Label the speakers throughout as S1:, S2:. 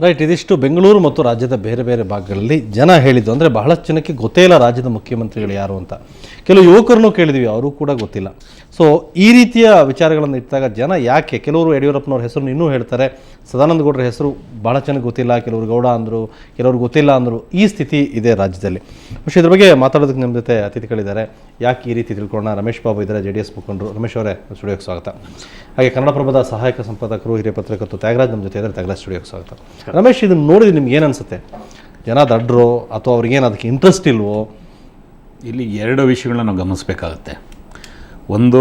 S1: Right. ಇದಿಷ್ಟು ಬೆಂಗಳೂರು ಮತ್ತು ರಾಜ್ಯದ ಬೇರೆ ಬೇರೆ ಭಾಗಗಳಲ್ಲಿ ಜನ ಹೇಳಿದ್ದು. ಅಂದರೆ ಬಹಳಷ್ಟು ಜನಕ್ಕೆ ಗೊತ್ತೇ ಇಲ್ಲ ರಾಜ್ಯದ ಮುಖ್ಯಮಂತ್ರಿಗಳು ಯಾರು ಅಂತ. ಕೆಲವು ಯುವಕರನ್ನು ಕೇಳಿದ್ವಿ, ಅವರು ಕೂಡ ಗೊತ್ತಿಲ್ಲ. ಸೊ ಈ ರೀತಿಯ ವಿಚಾರಗಳನ್ನು ಇಟ್ಟಾಗ ಜನ ಯಾಕೆ, ಕೆಲವರು ಯಡಿಯೂರಪ್ಪನವ್ರ ಹೆಸರನ್ನು ಇನ್ನೂ ಹೇಳ್ತಾರೆ, ಸದಾನಂದ ಗೌಡರ ಹೆಸರು ಭಾಳ ಚೆನ್ನಾಗಿ ಗೊತ್ತಿಲ್ಲ, ಕೆಲವರು ಗೌಡ ಅಂದರು, ಕೆಲವರು ಗೊತ್ತಿಲ್ಲ ಅಂದರು. ಈ ಸ್ಥಿತಿ ಇದೆ ರಾಜ್ಯದಲ್ಲಿ. പക്ഷേ ಇದ್ರ ಬಗ್ಗೆ ಮಾತಾಡೋದಕ್ಕೆ ನಮ್ಮ ಜೊತೆ ಅತಿಥಿಗಳಿದ್ದಾರೆ. ಯಾಕೆ ಈ ರೀತಿ ತಿಳ್ಕೊಳ್ಳೋಣ. ರಮೇಶ್ ಬಾಬು ಇದ್ದಾರೆ, JDS ಮುಖಂಡರು. ರಮೇಶ್ ಅವರೇ, ಸ್ಟುಡಿಯೋಕ್ಕೆ ಸ್ವಾಗತ. ಹಾಗೆ ಕನ್ನಡಪ್ರಭದ ಸಹಾಯಕ ಸಂಪಾದಕರು, ಹಿರಿಯ ಪತ್ರಕರ್ತರು ತ್ಯಾಗರಾಜ್ ನಮ್ಮ ಜೊತೆ ಇದ್ದಾರೆ. ತ್ಯಾಗರಾಜ್, ಸ್ಟುಡಿಯೋಕ್ಕೆ ಸ್ವಾಗತ. ರಮೇಶ್, ಇದನ್ನು ನೋಡಿದ್ರೆ ನಿಮ್ಗೆ ಏನು ಅನಿಸುತ್ತೆ? ಜನ ದಡ್ರೋ ಅಥವಾ ಅವ್ರಿಗೇನು ಅದಕ್ಕೆ ಇಂಟ್ರೆಸ್ಟ್ ಇಲ್ವೋ?
S2: ಇಲ್ಲಿ ಎರಡು ವಿಷಯಗಳನ್ನ ನಾವು ಗಮನಿಸಬೇಕಾಗುತ್ತೆ. ಒಂದು,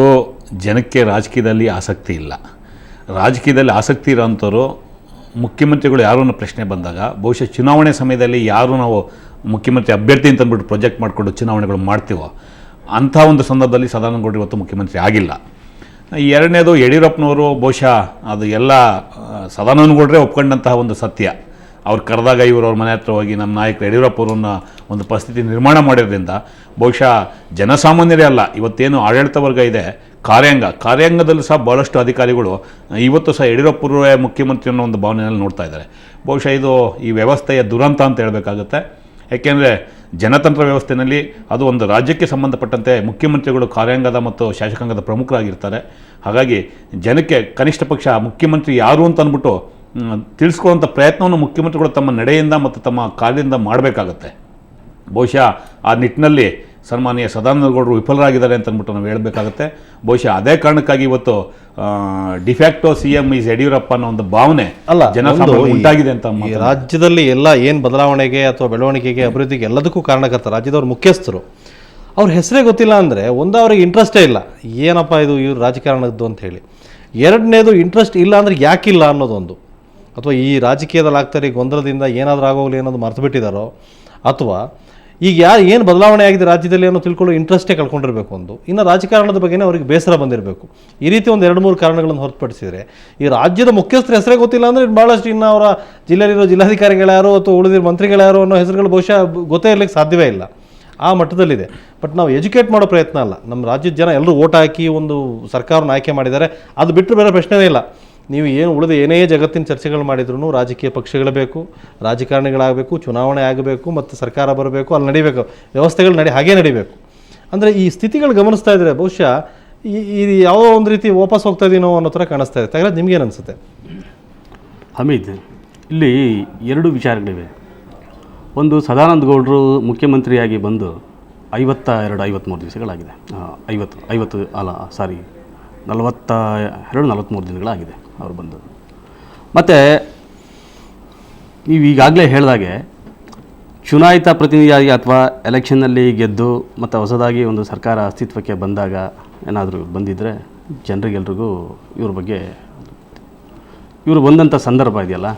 S2: ಜನಕ್ಕೆ ರಾಜಕೀಯದಲ್ಲಿ ಆಸಕ್ತಿ ಇಲ್ಲ. ರಾಜಕೀಯದಲ್ಲಿ ಆಸಕ್ತಿ ಇರೋಂಥವ್ರು ಮುಖ್ಯಮಂತ್ರಿಗಳು ಯಾರು ಅನ್ನೋ ಪ್ರಶ್ನೆ ಬಂದಾಗ ಬಹುಶಃ ಚುನಾವಣೆ ಸಮಯದಲ್ಲಿ ಯಾರು ನಾವು ಮುಖ್ಯಮಂತ್ರಿ ಅಭ್ಯರ್ಥಿ ಅಂತ ಅಂದ್ಬಿಟ್ಟು ಪ್ರೊಜೆಕ್ಟ್ ಮಾಡಿಕೊಂಡು ಚುನಾವಣೆಗಳು ಮಾಡ್ತೀವೋ ಅಂಥ ಒಂದು ಸಂದರ್ಭದಲ್ಲಿ ಸದಾನಂದ ಗೌಡರು ಇವತ್ತು ಮುಖ್ಯಮಂತ್ರಿ ಆಗಿಲ್ಲ. ಎರಡನೇದು, ಯಡಿಯೂರಪ್ಪನವರು ಬಹುಶಃ ಅದು ಎಲ್ಲ ಸದಾನಂದ ಗೌಡರೇ ಒಪ್ಕೊಂಡಂತಹ ಒಂದು ಸತ್ಯ. ಅವ್ರು ಕರೆದಾಗ ಇವರು ಅವ್ರ ಮನೆ ಹತ್ರ ಹೋಗಿ ನಮ್ಮ ನಾಯಕರು ಯಡಿಯೂರಪ್ಪರನ್ನ ಒಂದು ಪರಿಸ್ಥಿತಿ ನಿರ್ಮಾಣ ಮಾಡಿರೋದ್ರಿಂದ ಬಹುಶಃ ಜನಸಾಮಾನ್ಯರೇ ಅಲ್ಲ, ಇವತ್ತೇನು ಆಡಳಿತ ವರ್ಗ ಇದೆ, ಕಾರ್ಯಾಂಗದಲ್ಲೂ ಸಹ ಭಾಳಷ್ಟು ಅಧಿಕಾರಿಗಳು ಇವತ್ತು ಸಹ ಯಡಿಯೂರಪ್ಪರೇ ಮುಖ್ಯಮಂತ್ರಿ ಅನ್ನೋ ಒಂದು ಭಾವನೆಯಲ್ಲಿ ನೋಡ್ತಾ ಇದ್ದಾರೆ. ಬಹುಶಃ ಇದು ಈ ವ್ಯವಸ್ಥೆಯ ದುರಂತ ಅಂತ ಹೇಳಬೇಕಾಗುತ್ತೆ. ಯಾಕೆಂದರೆ ಜನತಂತ್ರ ವ್ಯವಸ್ಥೆಯಲ್ಲಿ ಅದು ಒಂದು ರಾಜ್ಯಕ್ಕೆ ಸಂಬಂಧಪಟ್ಟಂತೆ ಮುಖ್ಯಮಂತ್ರಿಗಳು ಕಾರ್ಯಾಂಗದ ಮತ್ತು ಶಾಸಕಾಂಗದ ಪ್ರಮುಖರಾಗಿರ್ತಾರೆ. ಹಾಗಾಗಿ ಜನಕ್ಕೆ ಕನಿಷ್ಠ ಪಕ್ಷ ಮುಖ್ಯಮಂತ್ರಿ ಯಾರು ಅಂತ ಅಂದ್ಬಿಟ್ಟು ತಿಳಿಸ್ಕೊಳ್ಳುವಂಥ ಪ್ರಯತ್ನವನ್ನು ಮುಖ್ಯಮಂತ್ರಿಗಳು ತಮ್ಮ ನಡೆಯಿಂದ ಮತ್ತು ತಮ್ಮ ಕಾರ್ಯದಿಂದ ಮಾಡಬೇಕಾಗತ್ತೆ. ಬಹುಶಃ ಆ ನಿಟ್ಟಿನಲ್ಲಿ ಸನ್ಮಾನ್ಯ ಸದಾನಂದ ಗೌಡರು ವಿಫಲರಾಗಿದ್ದಾರೆ ಅಂತ ಅಂದ್ಬಿಟ್ಟು ನಾವು ಹೇಳಬೇಕಾಗತ್ತೆ. ಬಹುಶಃ ಅದೇ ಕಾರಣಕ್ಕಾಗಿ ಇವತ್ತು ಡಿಫ್ಯಾಕ್ಟೋ CM ಈಸ್ ಯಡಿಯೂರಪ್ಪ ಅನ್ನೋ ಒಂದು ಭಾವನೆ ಉಂಟಾಗಿದೆ ಅಂತ.
S1: ರಾಜ್ಯದಲ್ಲಿ ಎಲ್ಲ ಏನು ಬದಲಾವಣೆಗೆ ಅಥವಾ ಬೆಳವಣಿಗೆಗೆ, ಅಭಿವೃದ್ಧಿಗೆ ಎಲ್ಲದಕ್ಕೂ ಕಾರಣಕರ್ತ ರಾಜ್ಯದವ್ರ ಮುಖ್ಯಸ್ಥರು. ಅವ್ರ ಹೆಸರೇ ಗೊತ್ತಿಲ್ಲ ಅಂದರೆ ಒಂದು, ಅವ್ರಿಗೆ ಇಂಟ್ರೆಸ್ಟೇ ಇಲ್ಲ, ಏನಪ್ಪ ಇದು ಇವ್ರು ರಾಜಕಾರಣದ್ದು ಅಂತ ಹೇಳಿ. ಎರಡನೇದು, ಇಂಟ್ರೆಸ್ಟ್ ಇಲ್ಲ ಅಂದರೆ ಯಾಕಿಲ್ಲ ಅನ್ನೋದೊಂದು, ಅಥವಾ ಈ ರಾಜಕೀಯದಲ್ಲಿ ಆಗ್ತಾರೆ ಗೊಂದಲದಿಂದ ಏನಾದರೂ ಆಗೋಗಲಿ ಅನ್ನೋದು ಮರ್ತು ಬಿಟ್ಟಿದ್ದಾರೋ, ಅಥವಾ ಈಗ ಏನು ಬದಲಾವಣೆ ಆಗಿದೆ ರಾಜ್ಯದಲ್ಲಿ ಅನ್ನೋ ತಿಳ್ಕೊಳ್ಳೋ ಇಂಟ್ರೆಸ್ಟೇ ಕಳ್ಕೊಂಡಿರಬೇಕು ಒಂದು. ಇನ್ನು ರಾಜಕಾರಣದ ಬಗ್ಗೆನೇ ಅವ್ರಿಗೆ ಬೇಸರ ಬಂದಿರಬೇಕು. ಈ ರೀತಿ ಒಂದು 2-3 ಕಾರಣಗಳನ್ನು ಹೊರತುಪಡಿಸಿದರೆ ಈ ರಾಜ್ಯದ ಮುಖ್ಯಸ್ಥರ ಹೆಸರೇ ಗೊತ್ತಿಲ್ಲ ಅಂದರೆ ಭಾಳಷ್ಟು ಇನ್ನು ಅವರ ಜಿಲ್ಲೆಯಲ್ಲಿರೋ ಜಿಲ್ಲಾಧಿಕಾರಿಗಳ್ಯಾರು ಅಥವಾ ಉಳಿದಿರೋ ಮಂತ್ರಿಗಳ್ಯಾರು ಅನ್ನೋ ಹೆಸರುಗಳು ಬಹುಶಃ ಗೊತ್ತೇ ಇರಲಿಕ್ಕೆ ಸಾಧ್ಯವೇ ಇಲ್ಲ. ಆ ಮಟ್ಟದಲ್ಲಿದೆ. ಬಟ್ ನಾವು ಎಜುಕೇಟ್ ಮಾಡೋ ಪ್ರಯತ್ನ ಅಲ್ಲ. ನಮ್ಮ ರಾಜ್ಯದ ಜನ ಎಲ್ಲರೂ ಓಟ್ ಹಾಕಿ ಒಂದು ಸರ್ಕಾರವನ್ನು ಆಯ್ಕೆ ಮಾಡಿದ್ದಾರೆ, ಅದು ಬಿಟ್ಟರೆ ಬೇರೆ ಪ್ರಶ್ನೆನೇ ಇಲ್ಲ. ನೀವು ಏನು ಉಳಿದ ಏನೇ ಜಗತ್ತಿನ ಚರ್ಚೆಗಳು ಮಾಡಿದ್ರು ರಾಜಕೀಯ ಪಕ್ಷಗಳು ಬೇಕು, ರಾಜಕಾರಣಿಗಳಾಗಬೇಕು, ಚುನಾವಣೆ ಆಗಬೇಕು, ಮತ್ತು ಸರ್ಕಾರ ಬರಬೇಕು, ಅಲ್ಲಿ ನಡಿಬೇಕು, ವ್ಯವಸ್ಥೆಗಳು ಹಾಗೇ ನಡಿಬೇಕು. ಅಂದರೆ ಈ ಸ್ಥಿತಿಗಳು ಗಮನಿಸ್ತಾ ಇದ್ದರೆ ಬಹುಶಃ ಈ ಯಾವುದೋ ಒಂದು ರೀತಿ ವಾಪಸ್ ಹೋಗ್ತಾ ಇದೀನೋ ಅನ್ನೋ ಥರ ಕಾಣಿಸ್ತಾ ಇದೆ. ಹಾಗಾದ್ರೆ ನಿಮ್ಗೇನು ಅನಿಸುತ್ತೆ?
S3: ಹಮೀದ್, ಇಲ್ಲಿ 2 ವಿಚಾರಗಳಿವೆ. ಒಂದು, ಸದಾನಂದ ಗೌಡರು ಮುಖ್ಯಮಂತ್ರಿಯಾಗಿ ಬಂದು 53 ದಿವಸಗಳಾಗಿದೆ. 43 ದಿನಗಳಾಗಿದೆ ಅವರು ಬಂದು. ಮತ್ತು ನೀವು ಈಗಾಗಲೇ ಹೇಳಿದಾಗೆ ಚುನಾಯಿತ ಪ್ರತಿನಿಧಿಯಾಗಿ ಅಥವಾ ಎಲೆಕ್ಷನ್ನಲ್ಲಿ ಗೆದ್ದು ಮತ್ತು ಹೊಸದಾಗಿ ಒಂದು ಸರ್ಕಾರ ಅಸ್ತಿತ್ವಕ್ಕೆ ಬಂದಾಗ ಏನಾದರೂ ಬಂದಿದ್ದರೆ ಜನರಿಗೆಲ್ರಿಗೂ ಇವ್ರ ಬಗ್ಗೆ, ಇವರು ಬಂದಂಥ ಸಂದರ್ಭ ಇದೆಯಲ್ಲ,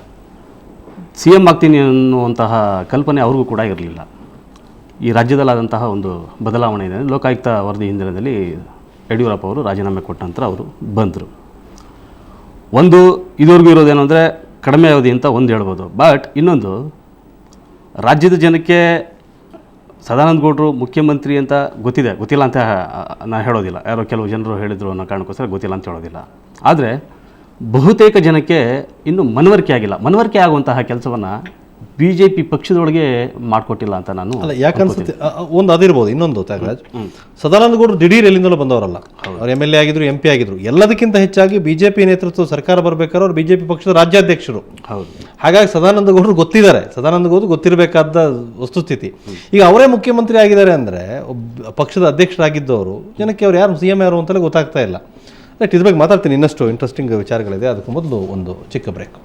S3: CM ಆಗ್ತೀನಿ ಅನ್ನುವಂತಹ ಕಲ್ಪನೆ ಅವ್ರಿಗೂ ಕೂಡ ಇರಲಿಲ್ಲ. ಈ ರಾಜ್ಯದಲ್ಲಾದಂತಹ ಒಂದು ಬದಲಾವಣೆ ಇದೆ. ಲೋಕಾಯುಕ್ತ ವರದಿ ಹಿನ್ನೆಲೆಯಲ್ಲಿ ಯಡಿಯೂರಪ್ಪ ಅವರು ರಾಜೀನಾಮೆ ಕೊಟ್ಟ ನಂತರ ಅವರು ಬಂದರು. ಒಂದು, ಇದುವರೆಗೂ ಇರೋದೇನೆಂದರೆ ಕಡಿಮೆ ಅವಧಿ ಅಂತ ಒಂದು ಹೇಳ್ಬೋದು. ಬಟ್ ಇನ್ನೊಂದು, ರಾಜ್ಯದ ಜನಕ್ಕೆ ಸದಾನಂದ ಗೌಡರು ಮುಖ್ಯಮಂತ್ರಿ ಅಂತ ಗೊತ್ತಿಲ್ಲ ಅಂತ ನಾನು ಹೇಳೋದಿಲ್ಲ. ಯಾರೋ ಕೆಲವು ಜನರು ಹೇಳಿದರು ಅನ್ನೋ ಕಾರಣಕ್ಕೋಸ್ಕರ ಗೊತ್ತಿಲ್ಲ ಅಂತ ಹೇಳೋದಿಲ್ಲ. ಆದರೆ ಬಹುತೇಕ ಜನಕ್ಕೆ ಇನ್ನೂ ಮನವರಿಕೆ ಆಗಿಲ್ಲ. ಮನವರಿಕೆ ಆಗುವಂತಹ ಕೆಲಸವನ್ನು BJP ಪಕ್ಷದೊಳಗೆ ಮಾಡಿಕೊಟ್ಟಿಲ್ಲ ಅಂತ ನಾನು.
S1: ಅಲ್ಲ, ಯಾಕನ್ಸುತ್ತೆ ಒಂದು ಅದಿರ್ಬೋದು. ಇನ್ನೊಂದು, ತ್ಯಾಗರಾಜ್, ಸದಾನಂದ ಗೌಡರು ದಿಢೀರ್ ಎಲ್ಲಿಂದಲೂ ಬಂದವರಲ್ಲ. ಅವ್ರು MLA ಆಗಿದ್ರು, MP ಆಗಿದ್ರು. ಎಲ್ಲದಕ್ಕಿಂತ ಹೆಚ್ಚಾಗಿ BJP ನೇತೃತ್ವದ ಸರ್ಕಾರ ಬರಬೇಕಾದ್ರೆ ಅವ್ರು BJP ಪಕ್ಷದ ರಾಜ್ಯಾಧ್ಯಕ್ಷರು. ಹೌದು. ಹಾಗಾಗಿ ಸದಾನಂದ ಗೌಡರು ಗೊತ್ತಿದ್ದಾರೆ. ಸದಾನಂದ ಗೌಡರು ಗೊತ್ತಿರಬೇಕಾದ ವಸ್ತುಸ್ಥಿತಿ. ಈಗ ಅವರೇ ಮುಖ್ಯಮಂತ್ರಿ ಆಗಿದ್ದಾರೆ ಅಂದರೆ ಪಕ್ಷದ ಅಧ್ಯಕ್ಷರಾಗಿದ್ದವರು ಜನಕ್ಕೆ ಅವ್ರು ಯಾರು CM ಯಾರು ಅಂತಲೇ ಗೊತ್ತಾಗ್ತಾ ಇಲ್ಲ. ಇದ್ರ ಬಗ್ಗೆ ಮಾತಾಡ್ತೀನಿ. ಇನ್ನಷ್ಟು ಇಂಟ್ರೆಸ್ಟಿಂಗ್ ವಿಚಾರಗಳಿದೆ. ಅದಕ್ಕೂ ಮೊದಲು ಒಂದು ಚಿಕ್ಕ ಬ್ರೇಕ್.